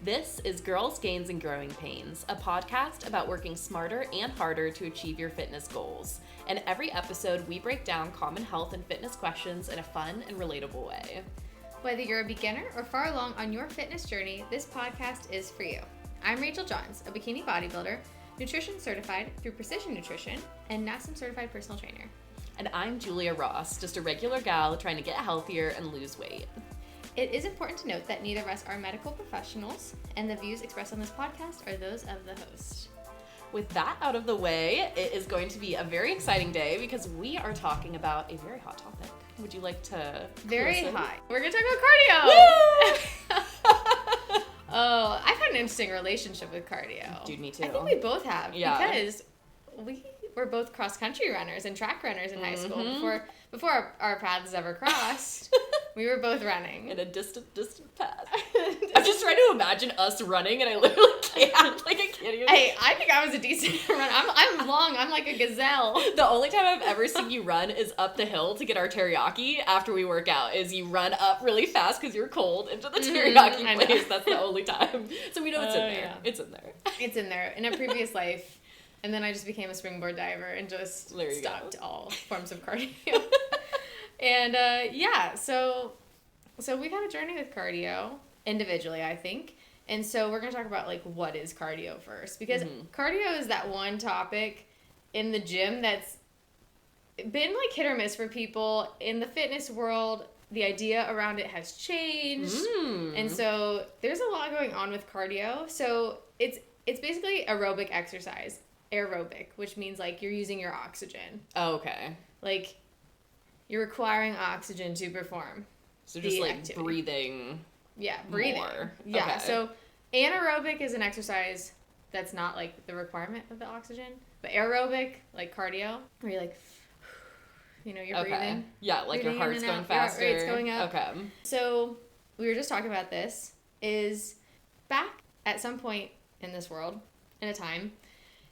This is Girls, Gains, and Growing Pains, a podcast about working smarter and harder to achieve your fitness goals. In every episode, we break down common health and fitness questions in a fun and relatable way. Whether you're a beginner or far along on your fitness journey, this podcast is for you. I'm Rachel Johns, a bikini bodybuilder, nutrition certified through Precision Nutrition, and NASM certified personal trainer. And I'm Julia Ross, just a regular gal trying to get healthier and lose weight. It is important to note that neither of us are medical professionals, and the views expressed on this podcast are those of the host. With that out of the way, it is going to be a very exciting day because we are talking about a very hot topic. Would you like to Very listen? hot. We're going to talk about cardio! Woo! Oh, I've had an interesting relationship with cardio. Dude, me too. I think we both have. Yeah. Because we were both cross-country runners and track runners in high school. Before our paths ever crossed, we were both running. In a distant path. I'm just trying to imagine us running, and I literally can't. Like, I can't even. Hey, I think I was a decent runner. I'm long. I'm like a gazelle. The only time I've ever seen you run is up the hill to get our teriyaki after we work out. Is you run up really fast because you're cold into the teriyaki place. That's the only time. So we know it's in there. Yeah. It's in there. It's in there. In a previous life. And then I just became a springboard diver and just stopped all forms of cardio. And so we've had a journey with cardio individually, I think. And so we're going to talk about like what is cardio first, because cardio is that one topic in the gym that's been like hit or miss for people in the fitness world. The idea around it has changed. And so there's a lot going on with cardio. So it's basically aerobic exercise. Aerobic, which means like you're using your oxygen. Oh, okay. Like you're requiring oxygen to perform. So just like activity. breathing. Yeah, breathing. More. Yeah. Okay. So anaerobic is an exercise that's not like the requirement of the oxygen, but aerobic, like cardio, where you're like, you're breathing. Yeah, like your breathing heart's in and going out, your heart faster. rate's going up. Okay. So we were just talking about this. Is back at some point in this world, in a time,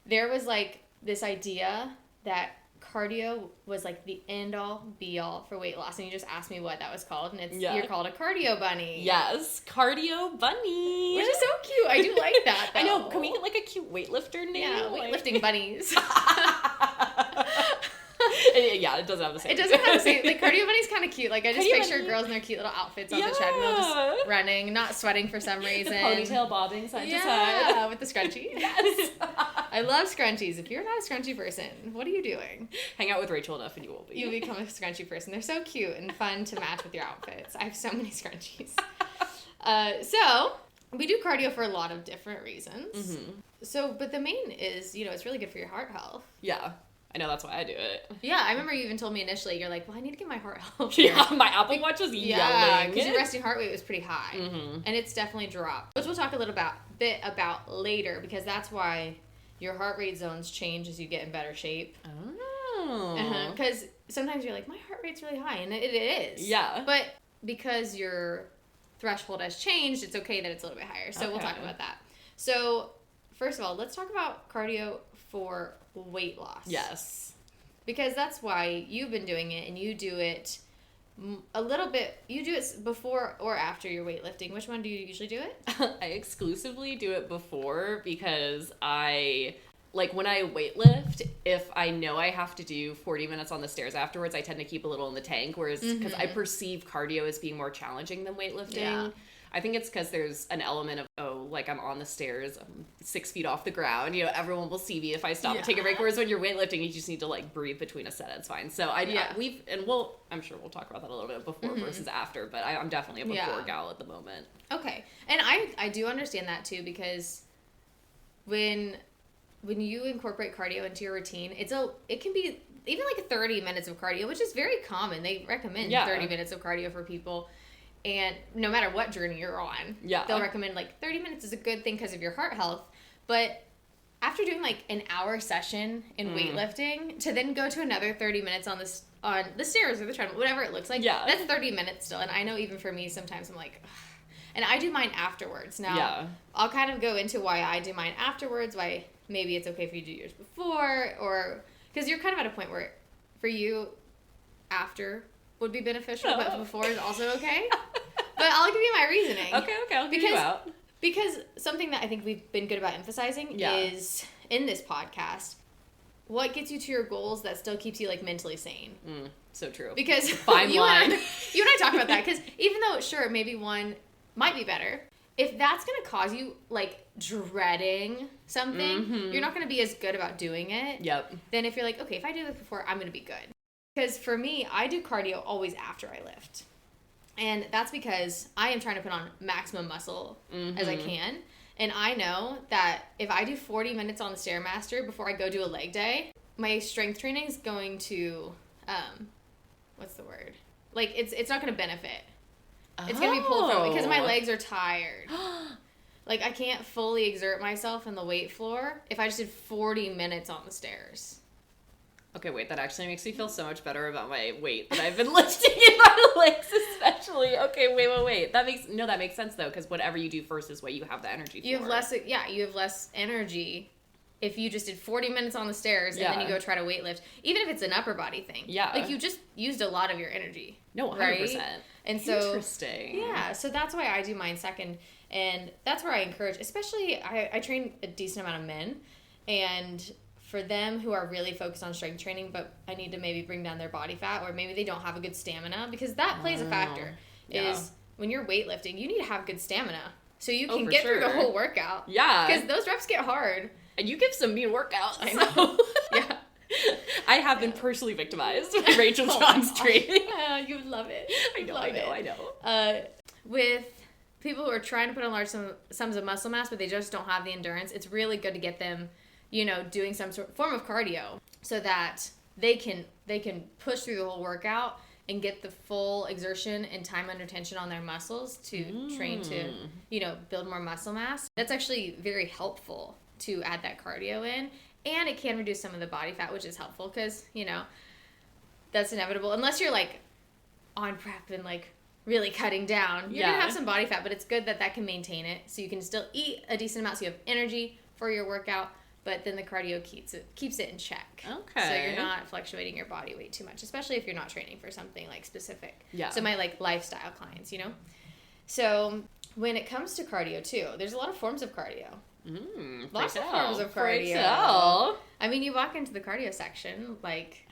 there was like this idea that cardio was like the end all be all for weight loss, and you just asked me what that was called, and you're called a cardio bunny. Yes, cardio bunny. Which is so cute. I do like that, though. I know. Can we get like a cute weightlifter name? Yeah, weightlifting bunnies. Yeah, it doesn't have the same. It doesn't have the same. Like cardio bunny's kind of cute. Like I just Cardio picture bunny. girls in their cute little outfits on the treadmill, just running, not sweating for some reason. The ponytail bobbing side to side. Yeah, with the scrunchie. Yes. I love scrunchies. If you're not a scrunchy person, what are you doing? Hang out with Rachel enough and you will be. You become a scrunchy person. They're so cute and fun to match with your outfits. I have so many scrunchies. So we do cardio for a lot of different reasons. So, but the main is, it's really good for your heart health. Yeah. I know, that's why I do it. Yeah, I remember you even told me initially, you're like, well, I need to get my heart health. Yeah, my Apple Watch was yelling. because your resting heart rate was pretty high. And it's definitely dropped. Which we'll talk a little bit about later, because that's why your heart rate zones change as you get in better shape. Oh. Because sometimes you're like, my heart rate's really high, and it is. Yeah. But because your threshold has changed, it's okay that it's a little bit higher. So we'll talk about that. So first of all, let's talk about cardio for weight loss. Yes. Because that's why you've been doing it, and you do it a little bit. You do it before or after your weightlifting. Which one do you usually do it? I exclusively do it before, because when I weightlift, if I know I have to do 40 minutes on the stairs afterwards, I tend to keep a little in the tank, whereas because I perceive cardio as being more challenging than weightlifting. Yeah. I think it's because there's an element of, I'm on the stairs, I'm 6 feet off the ground, everyone will see me if I stop and take a break, whereas when you're weightlifting, you just need to breathe between a set, it's fine. So I'm sure we'll talk about that a little bit before versus after, but I'm definitely a before gal at the moment. Okay. And I do understand that too, because when you incorporate cardio into your routine, it can be even 30 minutes of cardio, which is very common. They recommend 30 minutes of cardio for people. And no matter what journey you're on, they'll recommend 30 minutes is a good thing because of your heart health. But after doing an hour session in weightlifting, to then go to another 30 minutes on the stairs or the treadmill, whatever it looks like, that's 30 minutes still. And I know even for me, sometimes I'm like, ugh. And I do mine afterwards. Now, I'll kind of go into why I do mine afterwards, why maybe it's okay for you to do yours before, or because you're kind of at a point where for you, after would be beneficial, but before is also okay. But I'll give you my reasoning. Okay, I'll give you out. Because something that I think we've been good about emphasizing is, in this podcast, what gets you to your goals that still keeps you, like, mentally sane. So true. Because fine line. You and I talk about that, because even though, sure, maybe one might be better, if that's going to cause you, like, dreading something, you're not going to be as good about doing it. Yep. Then if you're like, okay, if I do this before, I'm going to be good. Because for me, I do cardio always after I lift. And that's because I am trying to put on maximum muscle as I can. And I know that if I do 40 minutes on the Stairmaster before I go do a leg day, my strength training is going to, what's the word? Like, it's not going to benefit. It's going to be pulled from because my legs are tired. Like, I can't fully exert myself in the weight floor if I just did 40 minutes on the stairs. Okay, wait, that actually makes me feel so much better about my weight that I've been lifting in my legs, especially. Okay, wait. That makes sense, though, because whatever you do first is what you have the energy for. You have less energy if you just did 40 minutes on the stairs and then you go try to weightlift, even if it's an upper body thing. Yeah. Like, you just used a lot of your energy. No, 100%. Right? And so, interesting. Yeah, so that's why I do mine second, and that's where I encourage, especially, I train a decent amount of men, and for them who are really focused on strength training, but I need to maybe bring down their body fat, or maybe they don't have a good stamina, because that plays a factor, is when you're weightlifting, you need to have good stamina, so you can get through the whole workout. Yeah. Because those reps get hard. And you give some mean workouts. I know. Yeah. I have been personally victimized with Rachel John's training. You would love it. I know. With people who are trying to put on large sums of muscle mass, but they just don't have the endurance, it's really good to get them, doing some form of cardio so that they can push through the whole workout and get the full exertion and time under tension on their muscles to train to, build more muscle mass. That's actually very helpful to add that cardio in. And it can reduce some of the body fat, which is helpful because, that's inevitable. Unless you're, like, on prep and, like, really cutting down. You're going to have some body fat, but it's good that can maintain it. So you can still eat a decent amount so you have energy for your workout, but then the cardio keeps it in check. Okay. So you're not fluctuating your body weight too much, especially if you're not training for something, like, specific. Yeah. So my, like, lifestyle clients, So when it comes to cardio, too, there's a lot of forms of cardio. Lots of forms of cardio. I mean, you walk into the cardio section, like...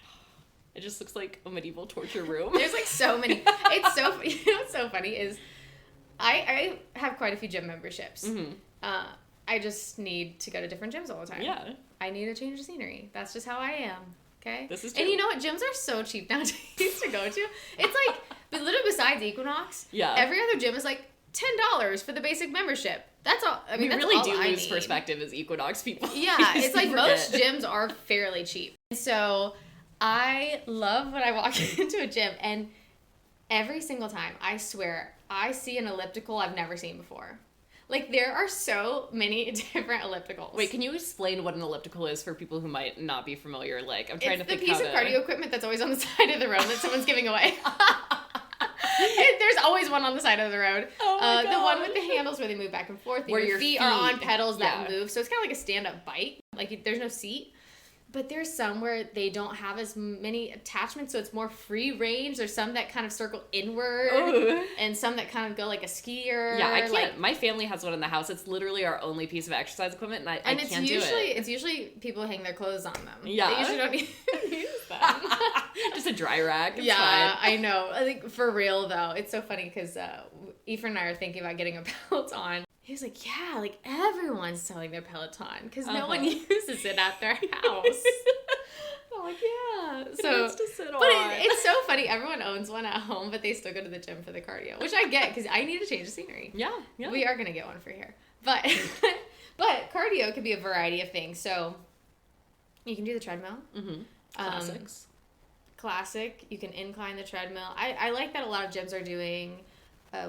It just looks like a medieval torture room. There's, like, so many. It's so... what's so funny is I have quite a few gym memberships. I just need to go to different gyms all the time. Yeah. I need to change the scenery. That's just how I am. Okay? This is true. And you know what? Gyms are so cheap nowadays to go to. It's like, but literally besides Equinox, every other gym is, like, $10 for the basic membership. That's all. I mean, we really do lose perspective as Equinox people. Yeah, it's like most gyms are fairly cheap. So I love when I walk into a gym, and every single time, I swear, I see an elliptical I've never seen before. Like, there are so many different ellipticals. Wait, can you explain what an elliptical is for people who might not be familiar? Like, I'm trying to think It's the piece of cardio equipment that's always on the side of the road that someone's giving away. There's always one on the side of the road. Oh my God. The one with the handles where they move back and forth. Where your feet are on pedals that move. So it's kind of like a stand-up bike. Like, there's no seat. But there's some where they don't have as many attachments, so it's more free range. There's some that kind of circle inward. Ooh. And some that kind of go like a skier. Yeah, I can't. Like, my family has one in the house. It's literally our only piece of exercise equipment, and I can't do it. It's usually people hang their clothes on them. Yeah. They usually don't even use them. Just a dry rack. It's fine. I know. I think for real, though, it's so funny because Ephraim and I are thinking about getting a Peloton. He was like, yeah, like, everyone's selling their Peloton because no one uses it at their house. I'm like, yeah. So, to sit on. But it's so funny. Everyone owns one at home, but they still go to the gym for the cardio, which I get because I need to change the scenery. Yeah. We are going to get one for here. But cardio could be a variety of things. So you can do the treadmill. Classics. Classic. You can incline the treadmill. I like that a lot of gyms are doing...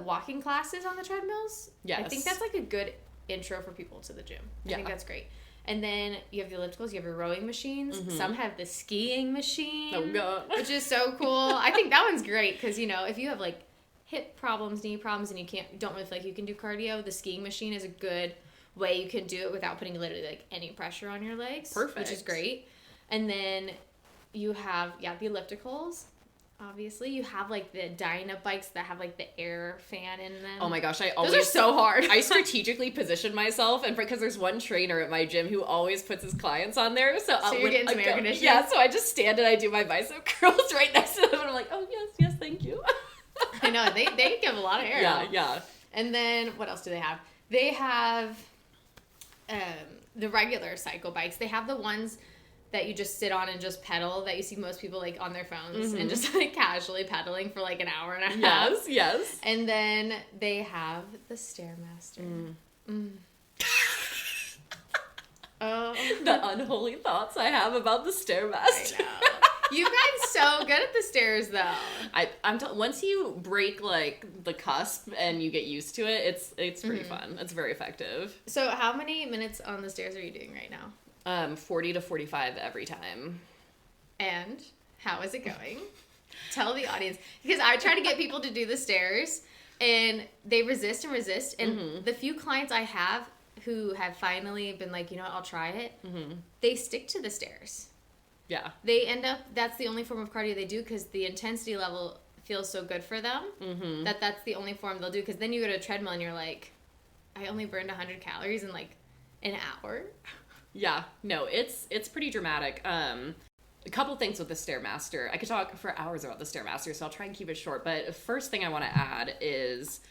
walking classes on the treadmills. Yes. I think that's like a good intro for people to the gym. I think that's great. And then you have the ellipticals, you have your rowing machines. Some have the skiing machine. Oh, God. Which is so cool. I think that one's great because, if you have like hip problems, knee problems, and you don't really feel like you can do cardio, the skiing machine is a good way you can do it without putting literally like any pressure on your legs. Perfect. Which is great. And then you have, the ellipticals. obviously. You have, like, the Dynabikes that have, like, the air fan in them. Oh my gosh, those are so hard. I strategically position myself, and because there's one trainer at my gym who always puts his clients on there, so you're getting some air conditioning? Yeah, so I just stand and I do my bicep curls right next to them, and I'm like, oh yes, thank you. I know, they give a lot of air. Yeah. And then, what else do they have? They have the regular cycle bikes. They have the ones that you just sit on and just pedal, that you see most people, like, on their phones and just, like, casually pedaling for, like, an hour and a half. Yes. And then they have the Stairmaster. Oh. The unholy thoughts I have about the Stairmaster. I know. You've gotten so good at the stairs, though. Once you break, like, the cusp and you get used to it, it's pretty fun. It's very effective. So how many minutes on the stairs are you doing right now? 40 to 45 every time. And how is it going? Tell the audience. Because I try to get people to do the stairs, and they resist. And the few clients I have who have finally been like, you know what, I'll try it, they stick to the stairs. Yeah. They end up, that's the only form of cardio they do, because the intensity level feels so good for them that's the only form they'll do. Because then you go to a treadmill and you're like, I only burned 100 calories in, like, an hour. Yeah. No, it's pretty dramatic. A couple things with the Stairmaster. I could talk for hours about the Stairmaster, so I'll try and keep it short. But first thing I want to add is,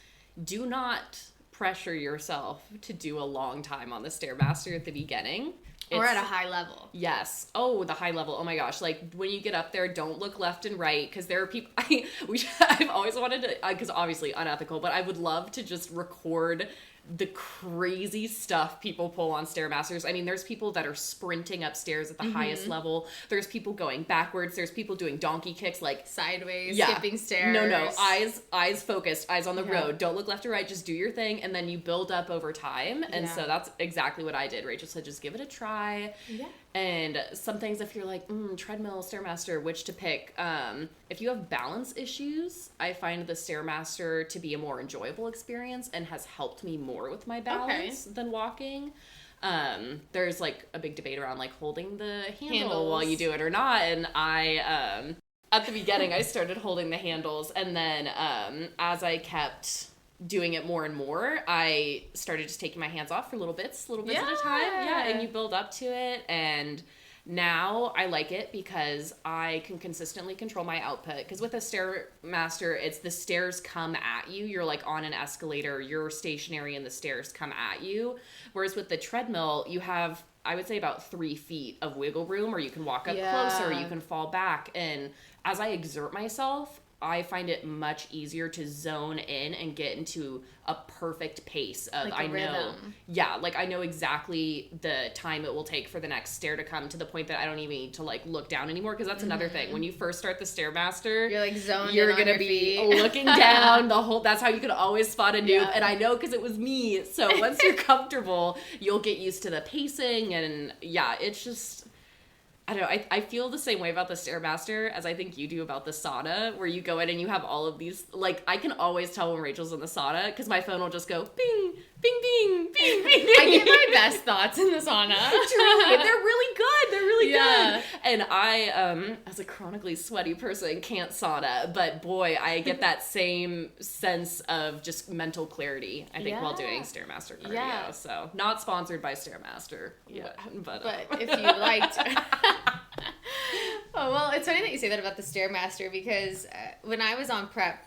do not pressure yourself to do a long time on the Stairmaster at the beginning. Or at a high level. Yes. Oh, the high level. Oh my gosh. Like, when you get up there, don't look left and right, because there are people, I've always wanted to, because obviously unethical, but I would love to just record the crazy stuff people pull on Stairmasters. I mean, there's people that are sprinting upstairs at the highest level. There's people going backwards. There's people doing donkey kicks, like sideways, skipping stairs. No. Eyes focused, eyes on the road. Don't look left or right. Just do your thing, and then you build up over time. And so that's exactly what I did. Rachel said, just give it a try. Yeah. And some things, if you're like, treadmill, Stairmaster, which to pick? If you have balance issues, I find the Stairmaster to be a more enjoyable experience and has helped me more with my balance than walking. There's, like, a big debate around, like, holding the handle while you do it or not. And I, at the beginning, I started holding the handles. And then as I kept doing it more and more, I started just taking my hands off for little bits at a time. Yeah, and you build up to it. And now I like it because I can consistently control my output. Because with a Stairmaster, it's the stairs come at you. You're like on an escalator, you're stationary and the stairs come at you. Whereas with the treadmill, you have, I would say, about 3 feet of wiggle room, or you can walk up closer, or you can fall back. And as I exert myself, I find it much easier to zone in and get into a perfect pace of, like, rhythm. Yeah, like, I know exactly the time it will take for the next stair to come, to the point that I don't even need to, like, look down anymore, because that's another thing. When you first start the Stairmaster, you're, like, zoned you're in gonna on your be feet. looking down the whole, that's how you can always spot a noob. And I know, because it was me. So once you're comfortable, you'll get used to the pacing, and it's just, I don't know, I feel the same way about the Stairmaster as I think you do about the sauna, where you go in and you have all of these, like, I can always tell when Rachel's in the sauna, because my phone will just go bing, bing, bing, bing, bing. I get my best thoughts in the sauna. Truly, they're really good. They're really good. And I, as a chronically sweaty person, can't sauna, but boy, I get that same sense of just mental clarity, I think, while doing Stairmaster cardio. Yeah. So, not sponsored by Stairmaster yet, but if you liked. Oh, well, it's funny that you say that about the Stairmaster, because when I was on prep,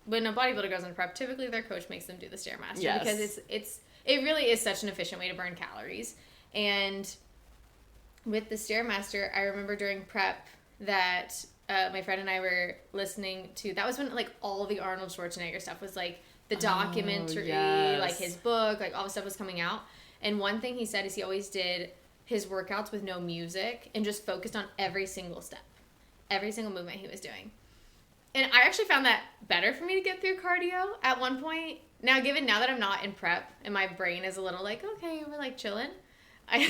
when a bodybuilder goes on prep, typically their coach makes them do the Stairmaster, because it really is such an efficient way to burn calories. And with the Stairmaster, I remember during prep that my friend and I were listening to, that was when, like, all the Arnold Schwarzenegger stuff was, like, the documentary, like, his book, like, all the stuff was coming out. And one thing he said is he always did his workouts with no music and just focused on every single step, every single movement he was doing. And I actually found that better for me to get through cardio at one point. Now that I'm not in prep and my brain is a little like, okay, we're, like, chilling. I'm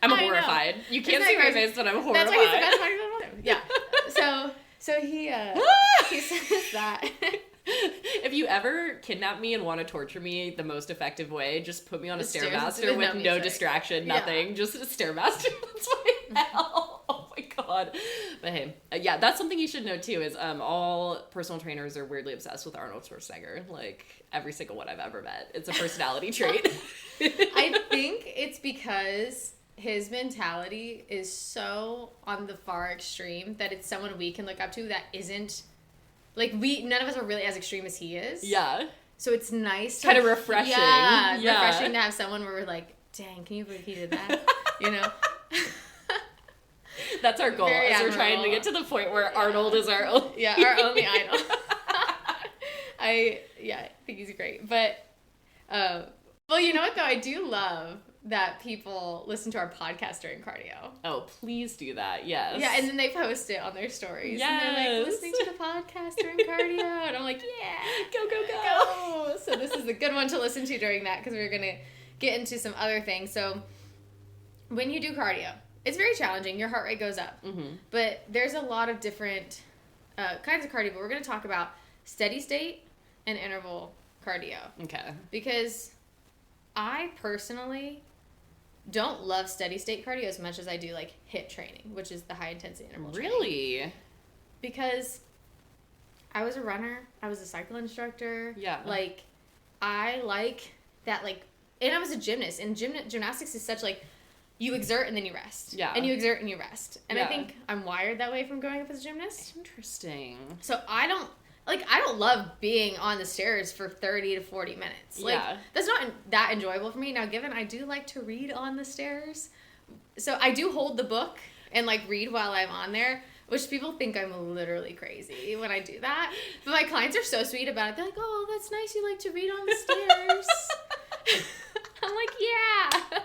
horrified. You can't see my face, but I'm horrified. That's why he's the best bodybuilder. Yeah. So he says that. If you ever kidnap me and want to torture me the most effective way, just put me on a Stairmaster with no distraction, nothing. Just a Stairmaster. That's my hell. Oh my god. God. But hey, yeah, that's something you should know too, is all personal trainers are weirdly obsessed with Arnold Schwarzenegger. Like, every single one I've ever met. It's a personality trait. I think it's because his mentality is so on the far extreme that it's someone we can look up to that isn't, like, none of us are really as extreme as he is. Yeah. So it's nice. Kind of refreshing. Yeah, refreshing to have someone where we're like, dang, can you believe he did that? You know? That's our goal. Very as admirable. We're trying to get to the point where Arnold is our only... Yeah, our only idol. I think he's great. But, well, you know what, though? I do love that people listen to our podcast during cardio. Oh, please do that. Yes. Yeah, and then they post it on their stories. Yes. And they're like, listening to the podcast during cardio. And I'm like, yeah. Go, go, go. Go. So this is a good one to listen to during that, because we're going to get into some other things. So when you do cardio, it's very challenging. Your heart rate goes up. Mm-hmm. But there's a lot of different kinds of cardio. But we're going to talk about steady state and interval cardio. Okay. Because I personally don't love steady state cardio as much as I do like HIIT training, which is the high intensity interval training. Really? Because I was a runner, I was a cycle instructor. Yeah. Like, I like that, like, and I was a gymnast, and gymnastics is such, like, you exert and then you rest. Yeah. And you exert and you rest. And Yeah. I think I'm wired that way from growing up as a gymnast. Interesting. So I don't love being on the stairs for 30 to 40 minutes. Like, Yeah. that's not that enjoyable for me. Now, given I do like to read on the stairs, so I do hold the book and, like, read while I'm on there, which people think I'm literally crazy when I do that. But my clients are so sweet about it. They're like, oh, that's nice you like to read on the stairs. I'm like, yeah.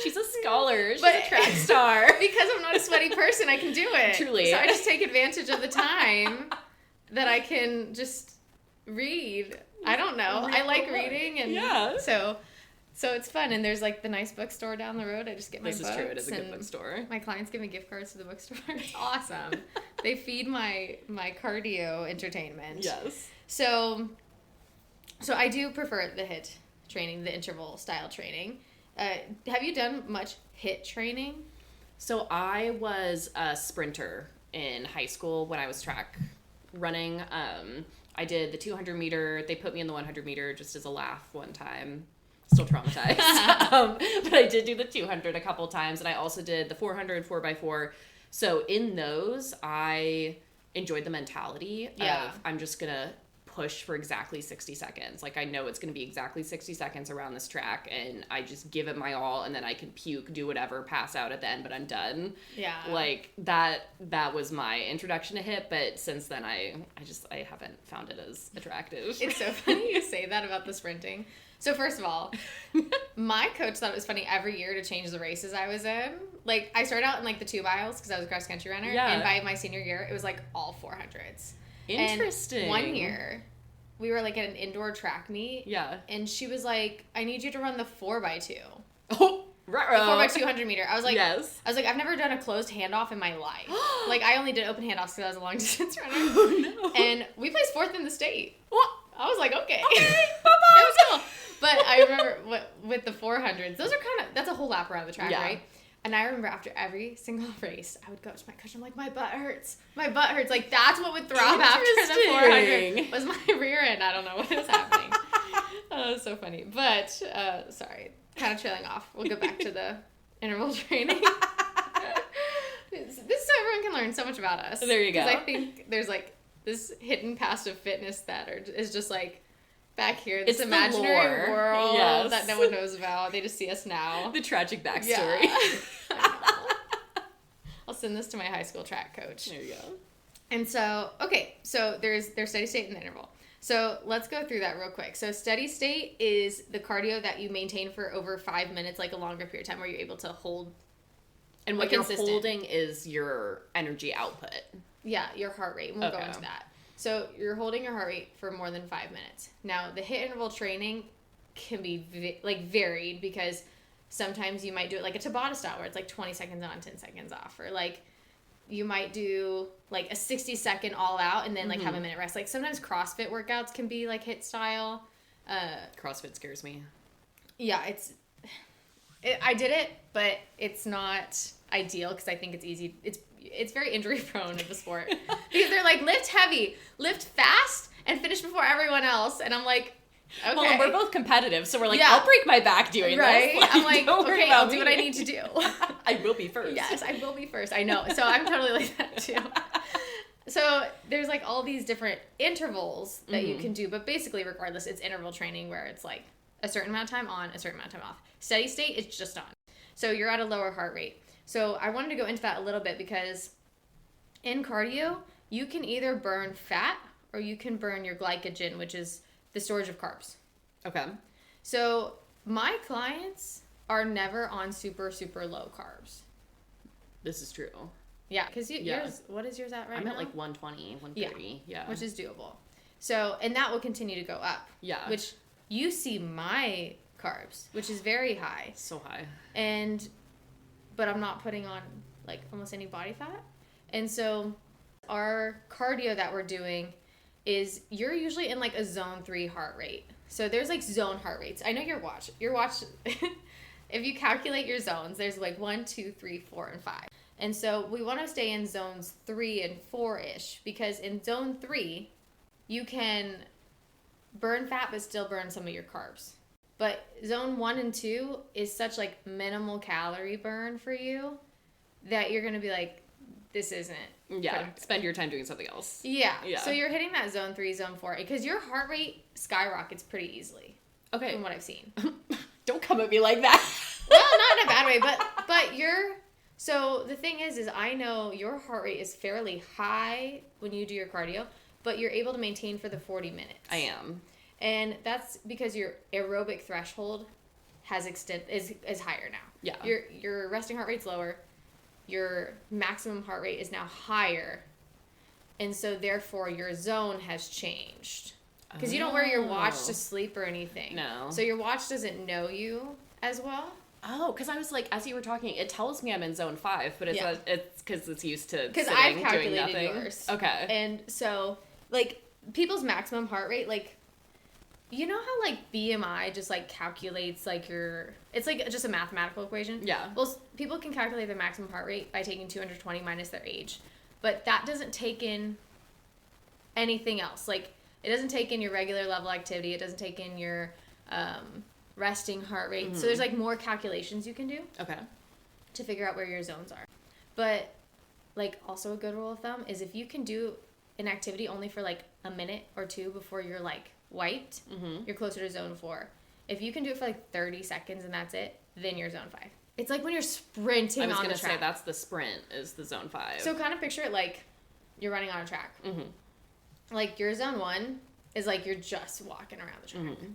She's a scholar. She's But- a track star. Because I'm not a sweaty person, I can do it. Truly. So I just take advantage of the time that I can just read. I don't know. I like reading, and Yeah. so it's fun. And there's like the nice bookstore down the road. I just get my This books. is true. It is a good and bookstore. My clients give me gift cards to the bookstore. It's awesome. They feed my cardio entertainment. Yes. So I do prefer the HIIT training, the interval style training. Have you done much HIIT training? So I was a sprinter in high school when I was track running. I did the 200 meter. They put me in the 100 meter just as a laugh one time. Still traumatized. But I did do the 200 a couple times, and I also did the 400 4x4. So in those, I enjoyed the mentality of I'm just going to push for exactly 60 seconds. Like, I know it's going to be exactly 60 seconds around this track, and I just give it my all, and then I can puke, do whatever, pass out at the end, but I'm done. Yeah. Like, that was my introduction to HIIT, but since then I haven't found it as attractive. It's so funny you say that about the sprinting. So first of all, my coach thought it was funny every year to change the races I was in. Like, I started out in like the 2 miles because I was a cross country runner, and by my senior year it was like all 400s. Interesting. And one year we were like at an indoor track meet. Yeah. And she was like, I need you to run the 4x2. Oh, right. 4x200 meter. I was like, yes. I've never done a closed handoff in my life. Like, I only did open handoffs because I was a long distance runner. Oh, no. And we placed 4th in the state. What? I was like, okay. Bye-bye. It was cool. But I remember with the 400s, those are that's a whole lap around the track, right? And I remember after every single race, I would go to my coach, I'm like, my butt hurts. My butt hurts. Like, that's what would throb after the 400 was my rear end. I don't know what was happening. Oh, it was so funny. But, sorry, kind of trailing off. We'll go back to the interval training. This is so everyone can learn so much about us. There you go. Because I think there's, like, this hidden past of fitness that is just, like, back here, this It's imaginary world yes. that no one knows about. They just see us now. The tragic backstory. Yeah. I'll send this to my high school track coach. There you go. And so, okay, so there's steady state and the interval. So let's go through that real quick. So steady state is the cardio that you maintain for over 5 minutes, like a longer period of time where you're able to hold. And what you're holding is your energy output. Yeah, your heart rate. We'll go into that. So you're holding your heart rate for more than 5 minutes. Now, the HIIT interval training can be varied because sometimes you might do it like a Tabata style where it's like 20 seconds on, 10 seconds off. Or like you might do like a 60-second all out and then like have a minute rest. Like sometimes CrossFit workouts can be like HIIT style. CrossFit scares me. Yeah, I did it, but it's not ideal because I think it's easy. It's very injury prone of a sport because they're like lift heavy, lift fast, and finish before everyone else. And I'm like, okay. Well, and we're both competitive, so we're like, I'll break my back doing this. Like, I'm like, okay, I'll do what I need to do. I will be first. Yes, I will be first. I know. So I'm totally like that too. So there's like all these different intervals that you can do, but basically regardless, it's interval training where it's like a certain amount of time on, a certain amount of time off. Steady state, it's just on. So you're at a lower heart rate. So I wanted to go into that a little bit because in cardio, you can either burn fat or you can burn your glycogen, which is the storage of carbs. Okay. So my clients are never on super, super low carbs. This is true. Yeah, because yours, what is yours at right now? I'm at like 120, 130. Yeah. Which is doable. So, and that will continue to go up. Yeah. Which you see my carbs, which is very high. So high. But I'm not putting on like almost any body fat. And so our cardio that we're doing is you're usually in like a zone 3 heart rate. So there's like zone heart rates. I know your watch, if you calculate your zones, there's like 1, 2, 3, 4, and 5. And so we want to stay in zones 3 and 4-ish because in zone 3, you can burn fat but still burn some of your carbs. But zone 1 and 2 is such like minimal calorie burn for you that you're going to be like, this isn't. Yeah, spend your time doing something else. Yeah. So you're hitting that zone 3, zone 4 because your heart rate skyrockets pretty easily. Okay. From what I've seen. Don't come at me like that. Well, not in a bad way, but you're... So the thing is I know your heart rate is fairly high when you do your cardio, but you're able to maintain for the 40 minutes. I am. And that's because your aerobic threshold is higher now. Yeah. Your resting heart rate's lower. Your maximum heart rate is now higher. And so therefore your zone has changed. Because you don't wear your watch to sleep or anything. No. So your watch doesn't know you as well. Oh, because I was like, as you were talking, it tells me I'm in zone 5, but it's because it's used to because sitting, I've calculated doing nothing. Yours. Okay. And so, like, people's maximum heart rate, like, you know how, like, BMI just, like, calculates, like, it's, like, just a mathematical equation? Yeah. Well, people can calculate their maximum heart rate by taking 220 minus their age. But that doesn't take in anything else. Like, it doesn't take in your regular level activity. It doesn't take in your resting heart rate. Mm-hmm. So there's, like, more calculations you can do. Okay. To figure out where your zones are. But, like, also a good rule of thumb is if you can do an activity only for, like, a minute or 2 before you're, like, wiped, you're closer to zone 4. If you can do it for, like, 30 seconds and that's it, then you're zone 5. It's like when you're sprinting on the track. I was going to say, that's the sprint, is the zone 5. So kind of picture it like you're running on a track. Mm-hmm. Like, your zone 1 is like you're just walking around the track. Mm-hmm.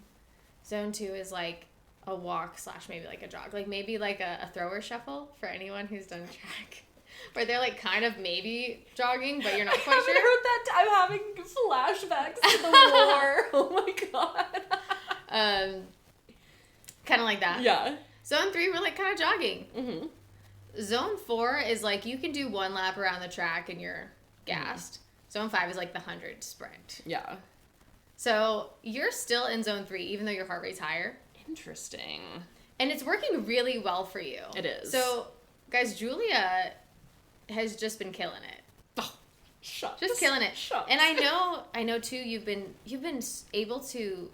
Zone 2 is like a walk / maybe like a jog. Like maybe like a thrower shuffle for anyone who's done track. Where they're like kind of maybe jogging, but you're not quite sure. I heard that. I'm having flashbacks to the war. Oh my god. Kind of like that. Yeah. Zone 3, we're like kind of jogging. Mm-hmm. Zone 4 is like you can do 1 lap around the track and you're gassed. Mm-hmm. Zone 5 is like the 100 sprint. Yeah. So you're still in zone 3, even though your heart rate's higher. Interesting. And it's working really well for you. It is. So, guys, Julia has just been killing it. Oh, shucks. Just killing it. Shucks. And I know too. You've been able to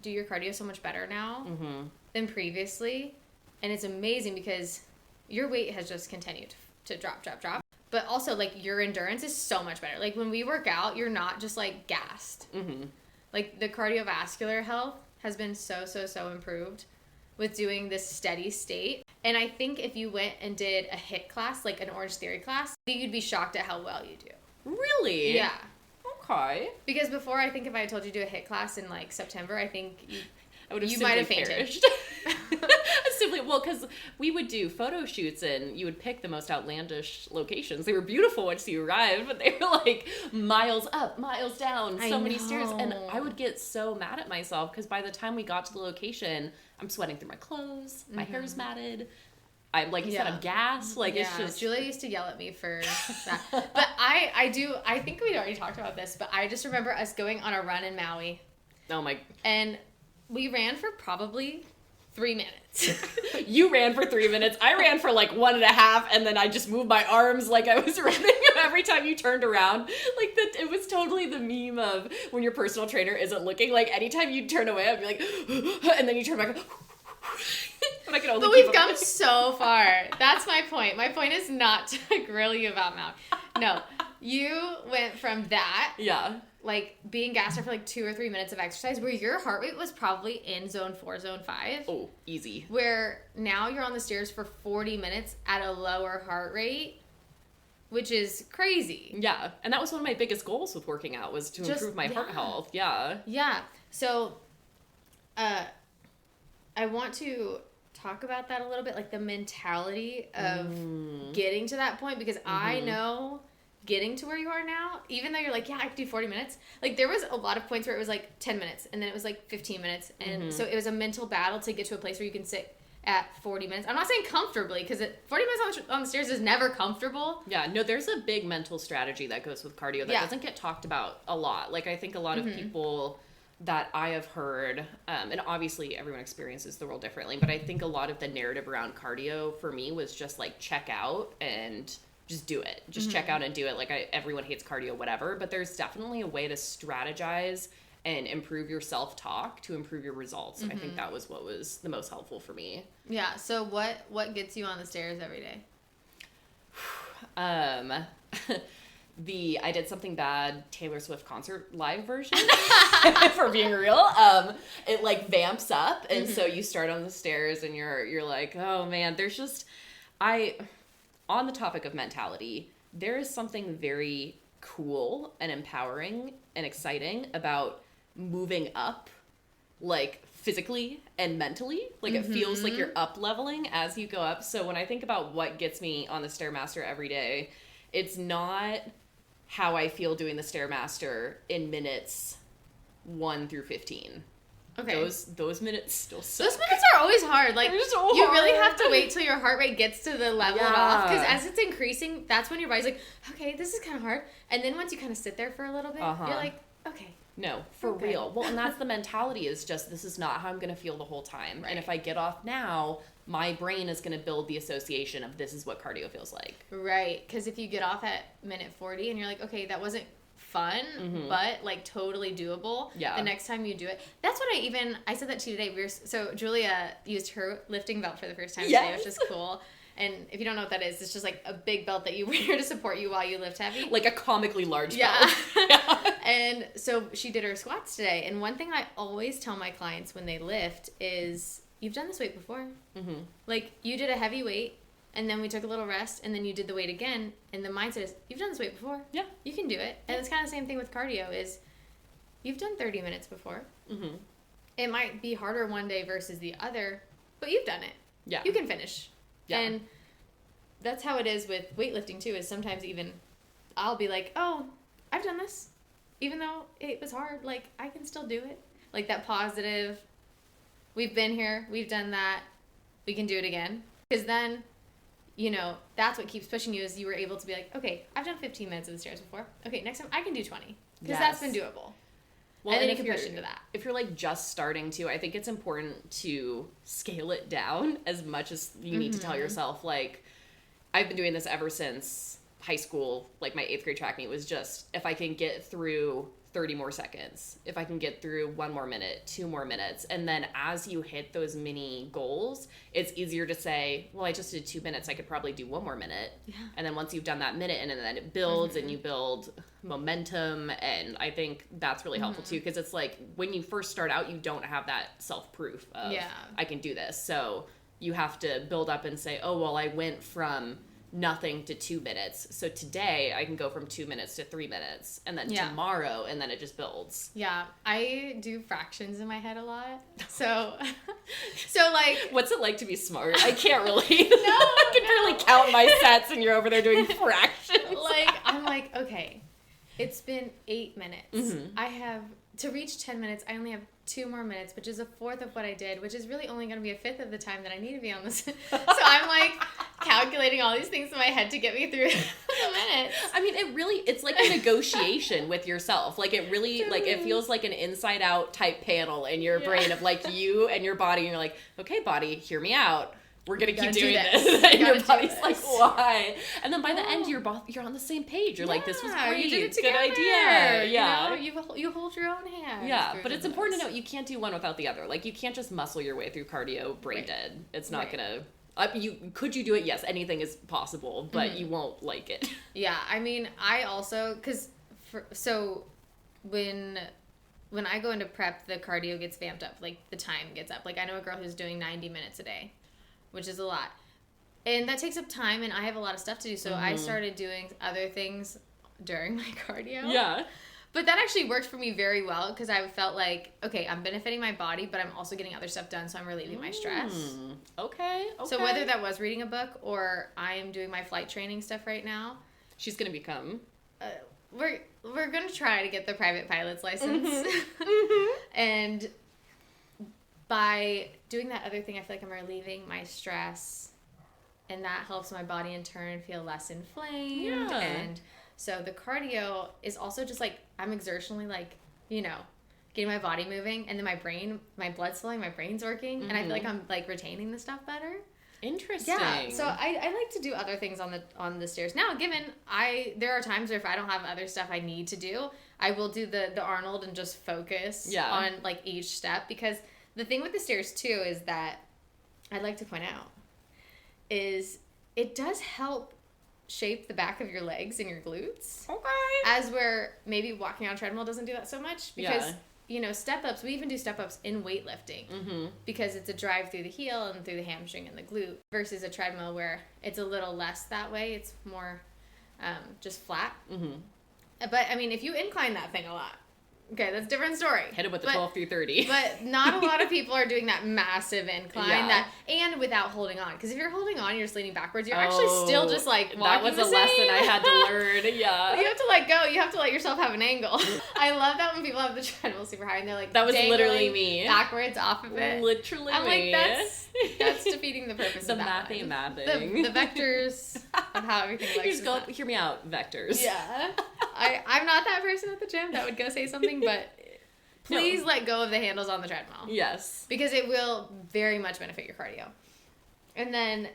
do your cardio so much better now than previously, and it's amazing because your weight has just continued to drop. But also, like, your endurance is so much better. Like, when we work out, you're not just like gassed. Mm-hmm. Like, the cardiovascular health has been so improved with doing this steady state. And I think if you went and did a HIIT class, like an Orange Theory class, I think you'd be shocked at how well you do. Really? Yeah. Okay. Because before, I think if I had told you to do a HIIT class in, like, September, I think you might have fainted. Simply, well, because we would do photo shoots and you would pick the most outlandish locations. They were beautiful once you arrived, but they were like miles up, miles down, so many stairs. And I would get so mad at myself because by the time we got to the location, I'm sweating through my clothes, my hair's matted. I'm, like you said, I'm gassed. Like, it's just... Julia used to yell at me for that. But I think we'd already talked about this, but I just remember us going on a run in Maui. Oh my... And we ran for probably 3 minutes. You ran for 3 minutes. I ran for like 1.5, and then I just moved my arms like I was running every time you turned around. Like it was totally the meme of when your personal trainer isn't looking. Like anytime you turn away, I'd be like, and then you turn back. But we've come so far. That's my point. My point is not to grill you about Mount. No, you went from that. Yeah. Like being gassed after like 2 or 3 minutes of exercise where your heart rate was probably in zone 4, zone 5. Oh, easy. Where now you're on the stairs for 40 minutes at a lower heart rate, which is crazy. Yeah. And that was one of my biggest goals with working out was to improve my heart health. Yeah. Yeah. So, I want to talk about that a little bit, like the mentality of getting to that point, because I know getting to where you are now, even though you're like, yeah, I could do 40 minutes. Like there was a lot of points where it was like 10 minutes and then it was like 15 minutes. And so it was a mental battle to get to a place where you can sit at 40 minutes. I'm not saying comfortably, because 40 minutes on the stairs is never comfortable. Yeah, no, there's a big mental strategy that goes with cardio that doesn't get talked about a lot. Like I think a lot of people that I have heard, and obviously everyone experiences the world differently, but I think a lot of the narrative around cardio for me was just like check out and just do it. Just check out and do it. Like everyone hates cardio, whatever, but there's definitely a way to strategize and improve your self-talk to improve your results. And I think that was what was the most helpful for me. Yeah. So what gets you on the stairs every day? I Did Something Bad Taylor Swift concert live version, for being real. It like vamps up, and so you start on the stairs and you're like, oh man, there's just on the topic of mentality, there is something very cool and empowering and exciting about moving up, like physically and mentally. Like it feels like you're up leveling as you go up. So when I think about what gets me on the Stairmaster every day, it's not how I feel doing the Stairmaster in minutes 1 through 15. Okay. Those minutes still suck. Those minutes are always hard. Like, so you hard. really have to wait till your heart rate gets to the level off. Because as it's increasing, that's when your body's like, okay, this is kind of hard. And then once you kind of sit there for a little bit, you're like, okay. No, for real. Well, and that's the mentality is just, this is not how I'm going to feel the whole time. Right. And if I get off now, my brain is going to build the association of this is what cardio feels like. Right. Because if you get off at minute 40 and you're like, okay, that wasn't fun, but like totally doable. Yeah. The next time you do it, that's what I said that to you today. So Julia used her lifting belt for the first time today, which is cool. And if you don't know what that is, it's just like a big belt that you wear to support you while you lift heavy. Like a comically large belt. Yeah. And so she did her squats today. And one thing I always tell my clients when they lift is, you've done this weight before. Like you did a heavy weight, and then we took a little rest, and then you did the weight again, and the mindset is, you've done this weight before. Yeah. You can do it. And it's kind of the same thing with cardio is, you've done 30 minutes before. It might be harder one day versus the other, but you've done it. Yeah. You can finish. Yeah. And that's how it is with weightlifting, too, is sometimes even I'll be like, oh, I've done this. Even though it was hard, like, I can still do it. Like, that positive, we've been here, we've done that, we can do it again. Because then, you know, that's what keeps pushing you is you were able to be like, okay, I've done 15 minutes of the stairs before. Okay, next time I can do 20. Because that's been doable. Well, and then you can push into that. If you're like just starting to, I think it's important to scale it down as much as you need to tell yourself, like, I've been doing this ever since high school. Like my 8th grade track meet was just, if I can get through 30 more seconds, if I can get through 1 more minute, 2 more minutes. And then as you hit those mini goals, it's easier to say, well, I just did 2 minutes. I could probably do 1 more minute. Yeah. And then once you've done that minute, and then it builds and you build momentum. And I think that's really helpful too. Cause it's like when you first start out, you don't have that self-proof of I can do this. So you have to build up and say, oh, well, I went from nothing to 2 minutes. So today I can go from 2 minutes to 3 minutes, and then tomorrow, and then it just builds. Yeah. I do fractions in my head a lot. So like, what's it like to be smart? I can't relate. I can barely count my sets and you're over there doing fractions. Like, I'm like, okay, it's been 8 minutes. I have to reach 10 minutes. I only have 2 more minutes, which is a fourth of what I did, which is really only going to be a fifth of the time that I need to be on this. So I'm like, calculating all these things in my head to get me through the minutes. I mean, it's like a negotiation with yourself. Like, it really, like, it feels like an inside out type panel in your brain of like you and your body, and you're like, okay, body, hear me out. We're gonna keep doing this. And your body's like, why? And then by the end, you're on the same page. You're like, this was great. You did it together. Good idea. Yeah. You know, you hold your own hand. Yeah, but it's important to know you can't do one without the other. Like, you can't just muscle your way through cardio brain dead. It's not gonna. Could you do it? Yes, anything is possible, but you won't like it. Yeah, I mean, I also when I go into prep, the cardio gets vamped up. Like, the time gets up. Like, I know a girl who's doing 90 minutes a day, which is a lot. And that takes up time, and I have a lot of stuff to do, so I started doing other things during my cardio. Yeah. But that actually worked for me very well, because I felt like, okay, I'm benefiting my body, but I'm also getting other stuff done, so I'm relieving my stress. Okay. So whether that was reading a book, or I'm doing my flight training stuff right now. She's going to become... We're going to try to get the private pilot's license. And... by doing that other thing, I feel like I'm relieving my stress, and that helps my body in turn feel less inflamed. Yeah. And so the cardio is also just like, I'm exertionally like, you know, getting my body moving, and then my blood's flowing, my brain's working, and I feel like I'm like retaining the stuff better. Interesting. Yeah. So I like to do other things on the stairs. Now, given there are times where if I don't have other stuff I need to do, I will do the Arnold and just focus on like each step, because the thing with the stairs, too, is that I'd like to point out is it does help shape the back of your legs and your glutes. Okay. As where maybe walking on a treadmill doesn't do that so much. Because, you know, step-ups, we even do step-ups in weightlifting. Because it's a drive through the heel and through the hamstring and the glute. Versus a treadmill where it's a little less that way. It's more just flat. But, I mean, if you incline that thing a lot, okay, that's a different story. Hit it with the 12 through 30. But not a lot of people are doing that massive incline and without holding on. Because if you're holding on, you're just leaning backwards, you're actually still just like walking that was the a same. lesson I had to learn. Yeah. You have to let go. You have to let yourself have an angle. I love that when people have the treadmill super high and they're like, that was literally me. Backwards off of it. Literally I'm me. like, that's defeating the purpose of that. The mathing. The vectors of how everything looks. You just go, hear me out, vectors. Yeah. I'm not that person at the gym that would go say something, but please let go of the handles on the treadmill. Yes. Because it will very much benefit your cardio. And then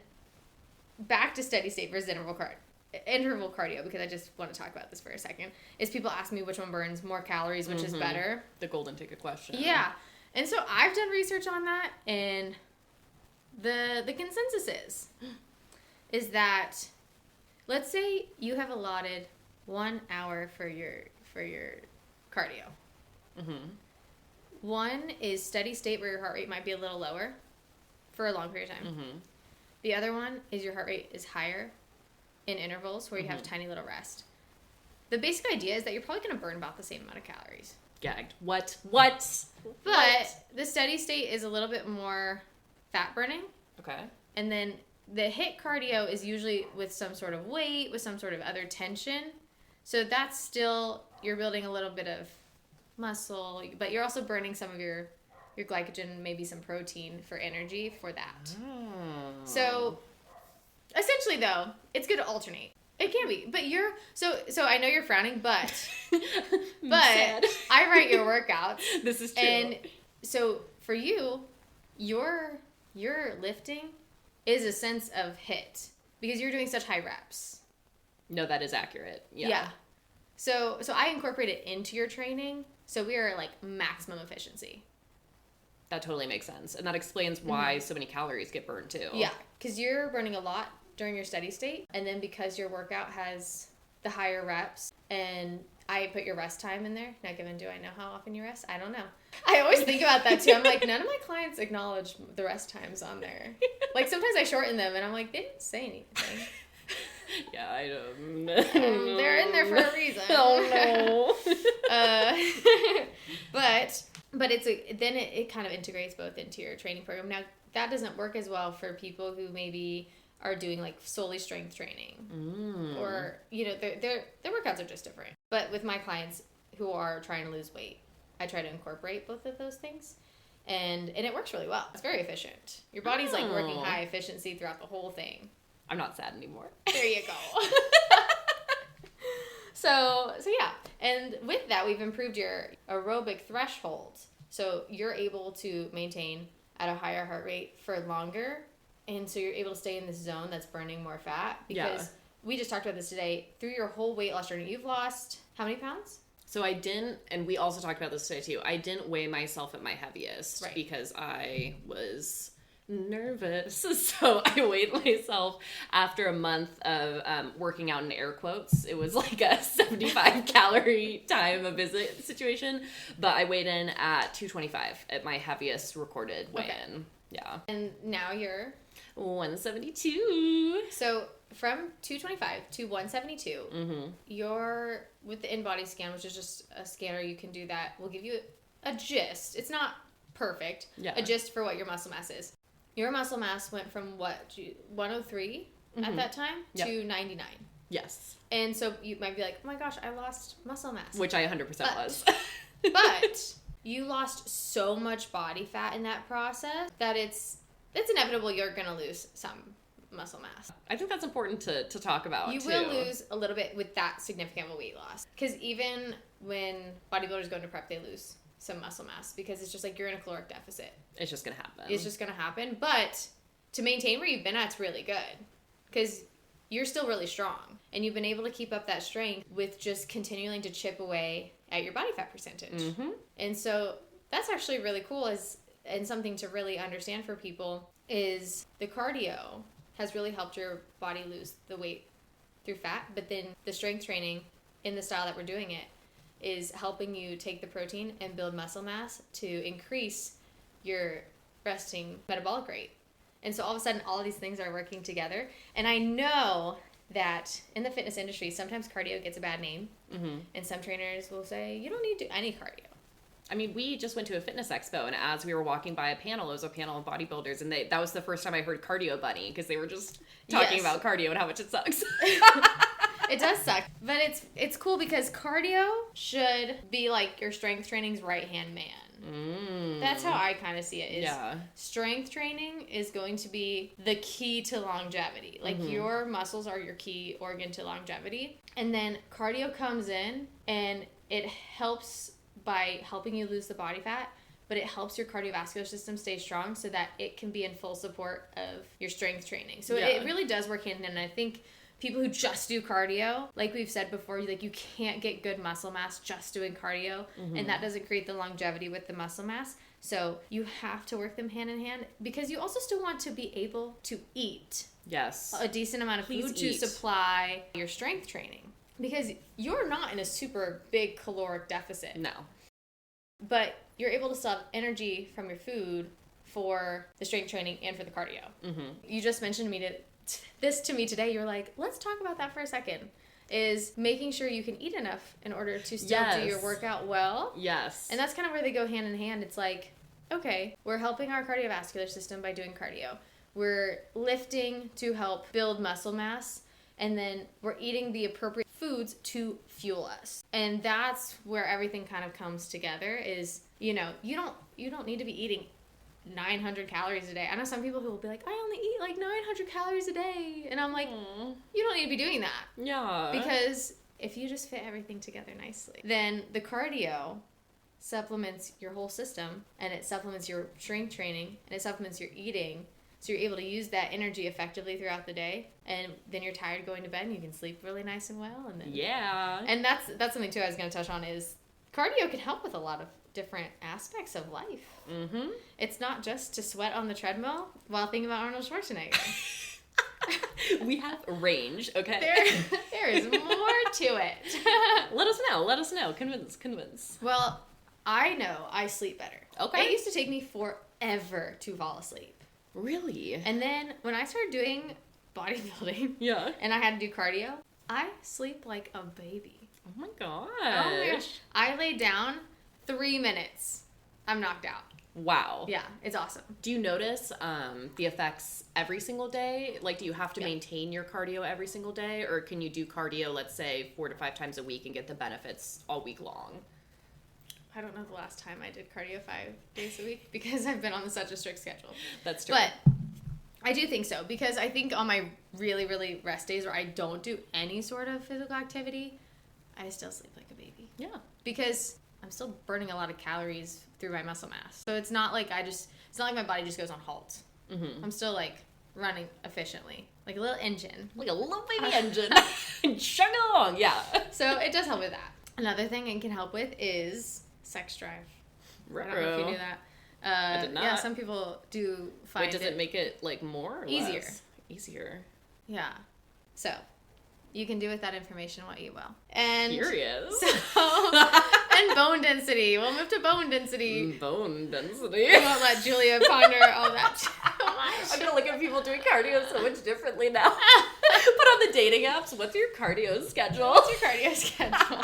back to steady state versus interval cardio, because I just want to talk about this for a second, is people ask me which one burns more calories, which is better. The golden ticket question. Yeah. And so I've done research on that, and the consensus is that, let's say you have allotted 1 hour for your cardio. One is steady state, where your heart rate might be a little lower for a long period of time. The other one is your heart rate is higher in intervals, where you have tiny little rest. The basic idea is that you're probably going to burn about the same amount of calories. Gagged. What? But the steady state is a little bit more fat burning. Okay. And then the HIIT cardio is usually with some sort of weight, with some sort of other tension. So that's still, you're building a little bit of muscle, but you're also burning some of your glycogen, maybe some protein for energy for that. So essentially, though, it's good to alternate. It can be, but so I know you're frowning, but I write your workouts. This is true. And so for you, your lifting is a sense of HIIT because you're doing such high reps. No, that is accurate. Yeah. So I incorporate it into your training. So we are like maximum efficiency. That totally makes sense. And that explains why so many calories get burned too. Yeah, because you're burning a lot during your steady state. And then because your workout has the higher reps, and I put your rest time in there. Now, given, do I know how often you rest? I don't know. I always think about that too. I'm like, none of my clients acknowledge the rest times on there. Like sometimes I shorten them and I'm like, they didn't say anything. Yeah, I don't know. They're in there for a reason. Oh no. But it kind of integrates both into your training program. Now that doesn't work as well for people who maybe are doing like solely strength training, or their workouts are just different. But with my clients who are trying to lose weight, I try to incorporate both of those things, and it works really well. It's very efficient. Your body's like working high efficiency throughout the whole thing. I'm not sad anymore. There you go. So yeah. And with that, we've improved your aerobic threshold. So you're able to maintain at a higher heart rate for longer. And so you're able to stay in this zone that's burning more fat. Because we just talked about this today. Through your whole weight loss journey, you've lost how many pounds? So I didn't, and we also talked about this today too, I didn't weigh myself at my heaviest because I was nervous. So I weighed myself after a month of working out in air quotes. It was like a 75 calorie time a visit situation, but I weighed in at 225 at my heaviest recorded weigh-in. Yeah. And now you're 172. So from 225 to 172, you're with the InBody scan, which is just a scanner. You can do that. We'll give you a gist. It's not perfect. A gist for what your muscle mass is. Your muscle mass went from 103 at that time to 99. Yes. And so you might be like, oh my gosh, I lost muscle mass. Which I 100% was. But you lost so much body fat in that process that it's inevitable you're going to lose some muscle mass. I think that's important to talk about, You will lose a little bit with that significant of a weight loss. Because even when bodybuilders go into prep, they lose some muscle mass because it's just like you're in a caloric deficit. It's just going to happen. It's just going to happen. But to maintain where you've been at, it's really good. Because you're still really strong. And you've been able to keep up that strength with just continuing to chip away at your body fat percentage. And so that's actually really cool and something to really understand for people is the cardio has really helped your body lose the weight through fat. But then the strength training in the style that we're doing it is helping you take the protein and build muscle mass to increase your resting metabolic rate. And so all of a sudden, all of these things are working together. And I know that in the fitness industry, sometimes cardio gets a bad name. And some trainers will say, you don't need to do any cardio. I mean, we just went to a fitness expo, and as we were walking by a panel, it was a panel of bodybuilders, and that was the first time I heard cardio bunny, because they were just talking about cardio and how much it sucks. It does suck, but it's cool because cardio should be like your strength training's right-hand man. That's how I kind of see it. Strength training is going to be the key to longevity. Like your muscles are your key organ to longevity. And then cardio comes in and it helps by helping you lose the body fat, but it helps your cardiovascular system stay strong so that it can be in full support of your strength training. So it really does work hand in hand. And I think people who just do cardio, like we've said before, like you can't get good muscle mass just doing cardio, and that doesn't create the longevity with the muscle mass. So you have to work them hand in hand because you also still want to be able to eat a decent amount of food to supply your strength training. Because you're not in a super big caloric deficit. No. But you're able to still have energy from your food for the strength training and for the cardio. You just mentioned this to me today. You're like, let's talk about that for a second. Is making sure you can eat enough in order to still do your workout well. Yes. And that's kind of where they go hand in hand. It's like, okay, we're helping our cardiovascular system by doing cardio. We're lifting to help build muscle mass. And then we're eating the appropriate foods to fuel us. And that's where everything kind of comes together is, you don't need to be eating 900 calories a day. I know some people who will be like, I only eat like 900 calories a day. And I'm like, you don't need to be doing that. Yeah. Because if you just fit everything together nicely, then the cardio supplements your whole system, and it supplements your strength training, and it supplements your eating. So you're able to use that energy effectively throughout the day, and then you're tired going to bed, and you can sleep really nice and well. And then and that's something too I was going to touch on is cardio can help with a lot of different aspects of life. It's not just to sweat on the treadmill while thinking about Arnold Schwarzenegger. We have range, okay? There is more to it. Let us know. Convince. Well, I know I sleep better. Okay. It used to take me forever to fall asleep. Really? And then when I started doing bodybuilding and I had to do cardio, I sleep like a baby. Oh my gosh. Oh my gosh. I lay down 3 minutes. I'm knocked out. Wow. Yeah, it's awesome. Do you notice the effects every single day? Like, do you have to maintain your cardio every single day? Or can you do cardio, let's say, 4 to 5 times a week and get the benefits all week long? I don't know the last time I did cardio 5 days a week because I've been on such a strict schedule. That's true. But I I do think so, because I think on my really, really rest days where I don't do any sort of physical activity, I still sleep like a baby. Yeah. Because I'm still burning a lot of calories through my muscle mass. So it's not like it's not like my body just goes on halt. Mm-hmm. I'm still like running efficiently, like a little engine. Like a little baby engine. Chug along, yeah. So it does help with that. Another thing it can help with is sex drive. I don't know if you knew that. I did not. Yeah, some people do find does it make it like more or easier? Less? Easier. Yeah. So you can do with that information what you will. And curious. So, and bone density. We'll move to bone density. Bone density. I won't let Julia ponder all that too much. I'm gonna look at people doing cardio so much differently now. Put on the dating apps. What's your cardio schedule? What's your cardio schedule?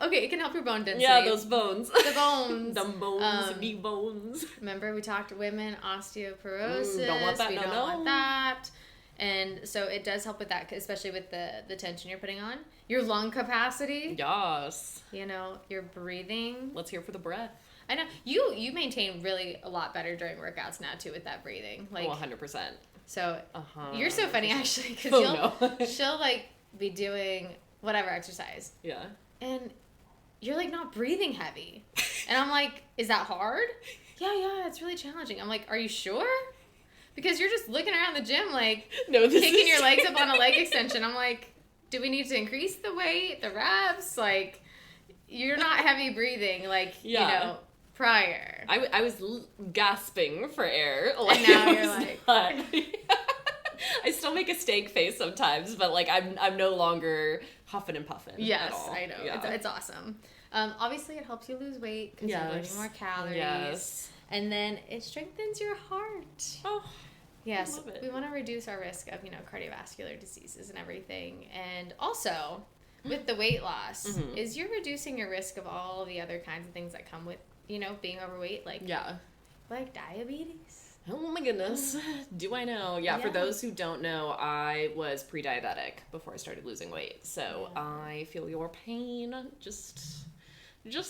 Okay, it can help your bone density. Yeah, those bones. The bones. Them bones, knee bones. Remember, we talked to women, osteoporosis. Don't want that, we don't want that. And so it does help with that, especially with the tension you're putting on. Your lung capacity. Yes. You know, your breathing. Let's hear for the breath. I know. You maintain really a lot better during workouts now, too, with that breathing. Like, 100%. So, you're so funny, actually, because she'll, like, be doing whatever exercise. Yeah. And you're, like, not breathing heavy. And I'm like, is that hard? Yeah, it's really challenging. I'm like, are you sure? Because you're just looking around the gym, like, kicking your legs up on a leg extension. I'm like, do we need to increase the weight, the reps? Like, you're not heavy breathing, like, you know, prior. I was gasping for air. Like, and now you're like... I still make a steak face sometimes, but, like, I'm no longer huffing and puffing. Yes, at all. I know. Yeah. It's awesome. Obviously, it helps you lose weight because you're burning more calories. Yes. And then it strengthens your heart. Oh, yes. We want to reduce our risk of, cardiovascular diseases and everything. And also, with the weight loss, is you're reducing your risk of all the other kinds of things that come with, being overweight, like diabetes. Oh my goodness. Do I know? Yeah, for those who don't know, I was pre-diabetic before I started losing weight. So I feel your pain. Just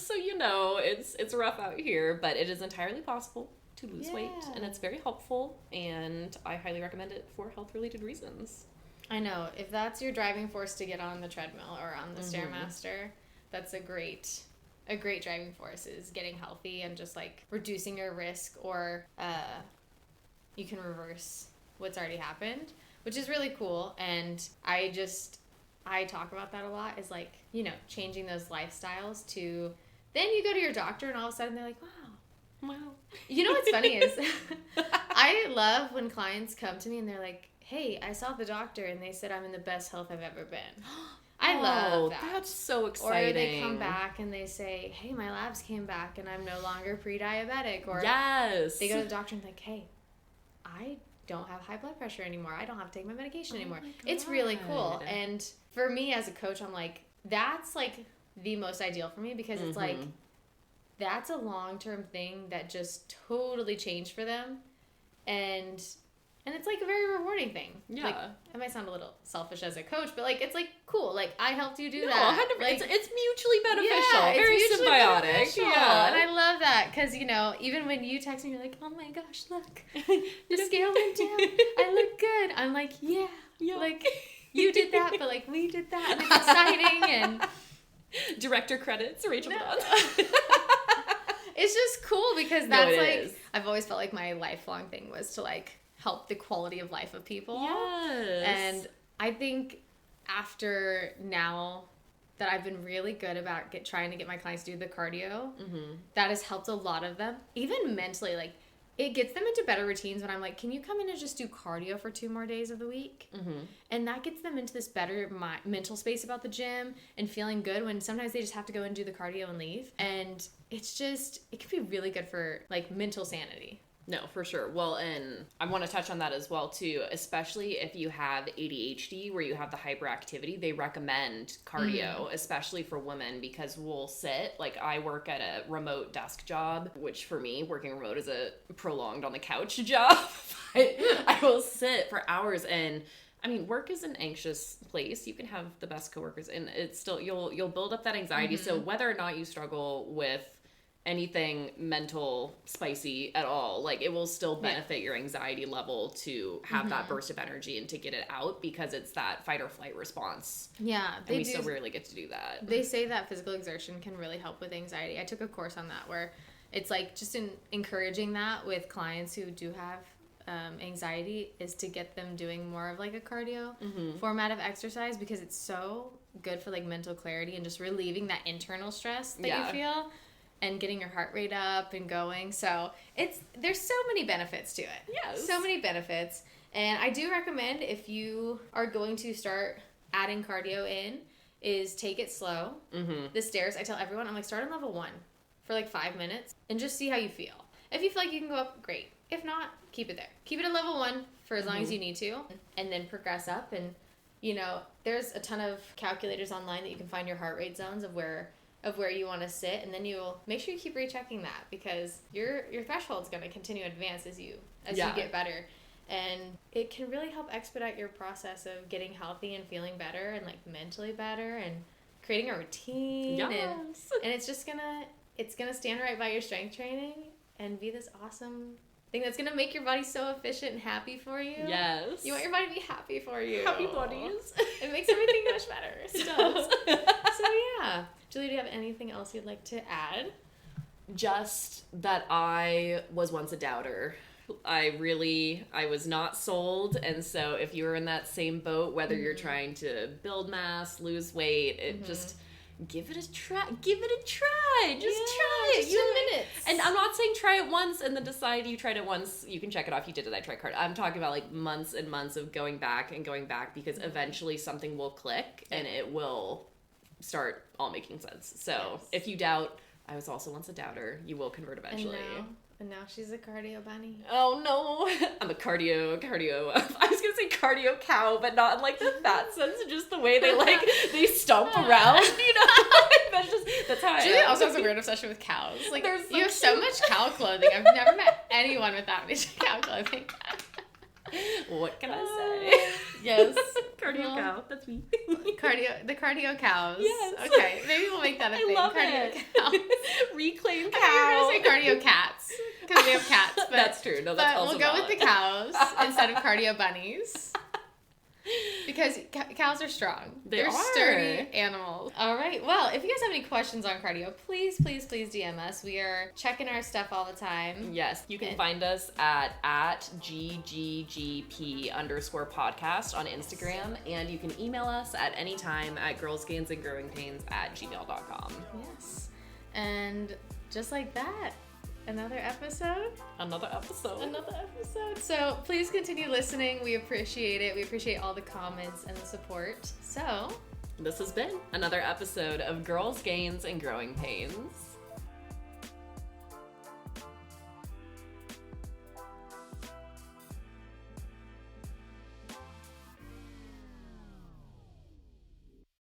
so you know, it's rough out here, but it is entirely possible to lose weight, and it's very helpful, and I highly recommend it for health-related reasons. I know. If that's your driving force to get on the treadmill or on the Stairmaster, that's a great driving force, is getting healthy and just, like, reducing your risk, or you can reverse what's already happened, which is really cool. And I talk about that a lot, is, like, changing those lifestyles to, then you go to your doctor and all of a sudden they're like, wow. You know what's funny is I love when clients come to me and they're like, hey, I saw the doctor and they said I'm in the best health I've ever been. I love that. That's so exciting. Or they come back and they say, hey, my labs came back and I'm no longer pre-diabetic. Or they go to the doctor and like, hey, I don't have high blood pressure anymore. I don't have to take my medication anymore. It's really cool. And for me as a coach, I'm like, that's like the most ideal for me, because it's like, that's a long-term thing that just totally changed for them. And it's like a very rewarding thing. Yeah. Like, it might sound a little selfish as a coach, but like, it's like cool. Like, I helped you do that. 100%. Like, it's mutually beneficial. Yeah, very symbiotic. Beneficial. Yeah. And I love that, because, even when you text me, you're like, oh my gosh, look, the scale went down. I look good. I'm like, yeah. Like, you did that, but like, we did that. And it's exciting. And director credits, Rachel Brown. It's just cool, because that's I've always felt like my lifelong thing was to like help the quality of life of people. Yes. And I think after now that I've been really good about trying to get my clients to do the cardio, that has helped a lot of them, even mentally. Like, it gets them into better routines when I'm like, can you come in and just do cardio for 2 more days of the week? And that gets them into this better mental space about the gym and feeling good, when sometimes they just have to go and do the cardio and leave. And it's just, it can be really good for like mental sanity. No, for sure. Well, and I want to touch on that as well, too, especially if you have ADHD, where you have the hyperactivity. They recommend cardio, especially for women, because we'll sit, like, I work at a remote desk job, which for me, working remote is a prolonged on the couch job. I will sit for hours, and I mean, work is an anxious place. You can have the best coworkers, and it's still, you'll build up that anxiety. So whether or not you struggle with anything mental spicy at all. Like, it will still benefit your anxiety level to have that burst of energy and to get it out, because it's that fight or flight response. Yeah. And we so rarely get to do that. They say that physical exertion can really help with anxiety. I took a course on that where it's like just encouraging that with clients who do have anxiety, is to get them doing more of like a cardio format of exercise, because it's so good for like mental clarity and just relieving that internal stress that you feel, and getting your heart rate up and going. So there's so many benefits to it. Yes. So many benefits. And I do recommend, if you are going to start adding cardio in, is take it slow. The stairs, I tell everyone, I'm like, start on level 1 for like 5 minutes and just see how you feel. If you feel like you can go up, great. If not, keep it there. Keep it at level 1 for as long as you need to, and then progress up. And, you know, there's a ton of calculators online that you can find your heart rate zones of where you want to sit, and then you'll make sure you keep rechecking that, because your threshold's going to continue to advance as you get better. And it can really help expedite your process of getting healthy and feeling better and like mentally better and creating a routine. Yes. And it's just gonna stand right by your strength training and be this awesome thing that's gonna make your body so efficient and happy for you. Yes. You want your body to be happy for you. Happy bodies. It makes everything much better. It does. So yeah. Julie, do you have anything else you'd like to add? Just that I was once a doubter. I was not sold, and so if you were in that same boat, whether you're trying to build mass, lose weight, just give it a try. Just try it. Just 10 minutes. And I'm not saying try it once and then decide you tried it once. You can check it off. You did it. I tried cardio. I'm talking about like months and months of going back, because eventually something will click and it will start all making sense. So if you doubt, I was also once a doubter, you will convert eventually. And now she's a cardio bunny. Oh no, I'm a cardio. I was gonna say cardio cow, but not in like the fat sense, just the way they stomp around, you know. That's how I Julie am. also has a weird obsession with cows. Like, They're so you have so much cow clothing. I've never met anyone with that much cow clothing. What can I say? Yes. Cardio cow. That's me. The cardio cows. Yes. Okay, maybe we'll make that a thing. Love cardio it. cows. Reclaim cow. I was gonna say cardio cats, because we have cats. But, that's true. No, that's also we'll go valid. with the cows instead of cardio bunnies. Because cows are strong. They're sturdy animals. All right. Well, if you guys have any questions on cardio, please DM us. We are checking our stuff all the time. Yes. You can find us at @GGGP_podcast on Instagram. And you can email us at any time at girlsgainsandgrowingpains@gmail.com. Yes. And just like that, another episode. So please continue listening. We appreciate it. We appreciate all the comments and the support. So this has been another episode of Girls, Gains, and Growing Pains.